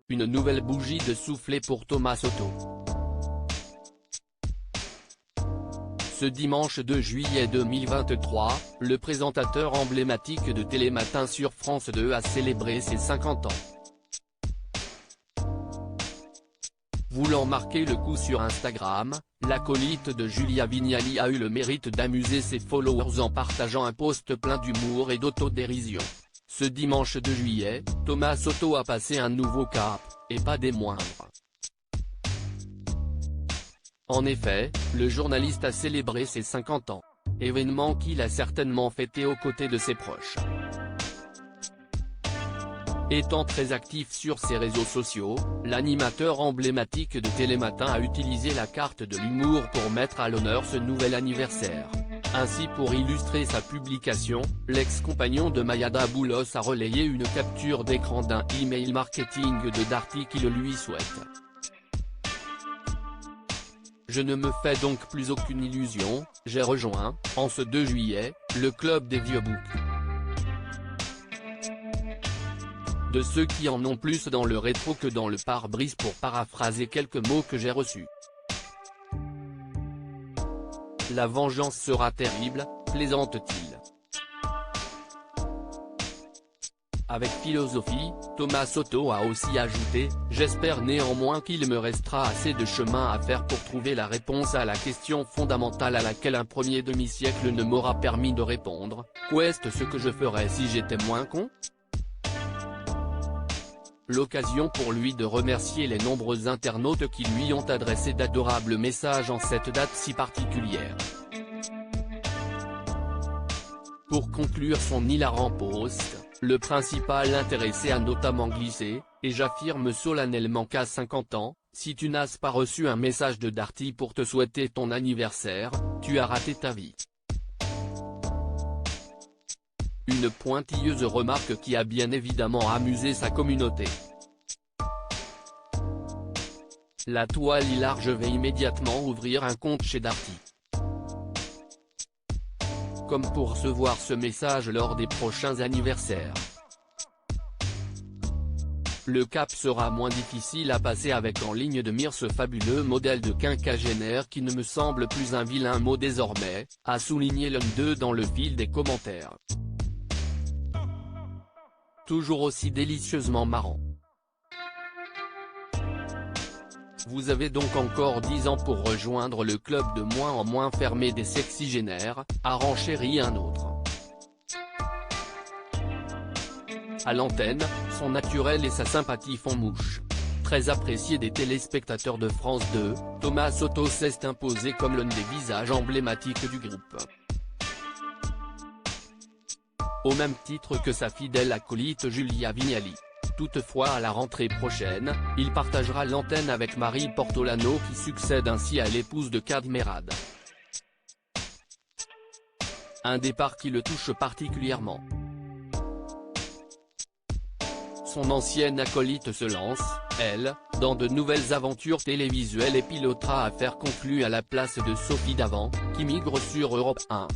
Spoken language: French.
une nouvelle bougie de soufflet pour Thomas Soto. Ce dimanche 2 juillet 2023, le présentateur emblématique de Télématin sur France 2 a célébré ses 50 ans. Voulant marquer le coup sur Instagram, l'acolyte de Julia Vignali a eu le mérite d'amuser ses followers en partageant un post plein d'humour et d'autodérision. Ce dimanche 2 juillet, Thomas Soto a passé un nouveau cap, et pas des moindres. En effet, le journaliste a célébré ses 50 ans. Événement qu'il a certainement fêté aux côtés de ses proches. Étant très actif sur ses réseaux sociaux, l'animateur emblématique de Télématin a utilisé la carte de l'humour pour mettre à l'honneur ce nouvel anniversaire. Ainsi, pour illustrer sa publication, l'ex-compagnon de Mayada Boulos a relayé une capture d'écran d'un email marketing de Darty qui le lui souhaite. Je ne me fais donc plus aucune illusion, j'ai rejoint, en ce 2 juillet, le club des vieux boucs. De ceux qui en ont plus dans le rétro que dans le pare-brise, pour paraphraser quelques mots que j'ai reçus. La vengeance sera terrible, plaisante-t-il. Avec philosophie, Thomas Soto a aussi ajouté « J'espère néanmoins qu'il me restera assez de chemin à faire pour trouver la réponse à la question fondamentale à laquelle un premier demi-siècle ne m'aura permis de répondre, qu'est-ce que je ferais si j'étais moins con ?» L'occasion pour lui de remercier les nombreux internautes qui lui ont adressé d'adorables messages en cette date si particulière. Pour conclure son hilarant post, le principal intéressé a notamment glissé « Et j'affirme solennellement qu'à 50 ans, si tu n'as pas reçu un message de Darty pour te souhaiter ton anniversaire, tu as raté ta vie ». Une pointilleuse remarque qui a bien évidemment amusé sa communauté. La toile hilar: je vais immédiatement ouvrir un compte chez Darty. Comme pour recevoir ce message lors des prochains anniversaires. Le cap sera moins difficile à passer avec en ligne de mire ce fabuleux modèle de quinquagénaire qui ne me semble plus un vilain mot désormais, a souligné l'un d'eux dans le fil des commentaires. Toujours aussi délicieusement marrant. Vous avez donc encore 10 ans pour rejoindre le club de moins en moins fermé des sexygénaires, a renchéri un autre. À l'antenne, son naturel et sa sympathie font mouche. Très apprécié des téléspectateurs de France 2, Thomas Soto s'est imposé comme l'un des visages emblématiques du groupe. Au même titre que sa fidèle acolyte Julia Vignali. Toutefois, à la rentrée prochaine, il partagera l'antenne avec Marie Portolano qui succède ainsi à l'épouse de Kad Merad. Un départ qui le touche particulièrement. Son ancienne acolyte se lance, elle, dans de nouvelles aventures télévisuelles et pilotera Affaires conclues à la place de Sophie Davant, qui migre sur Europe 1.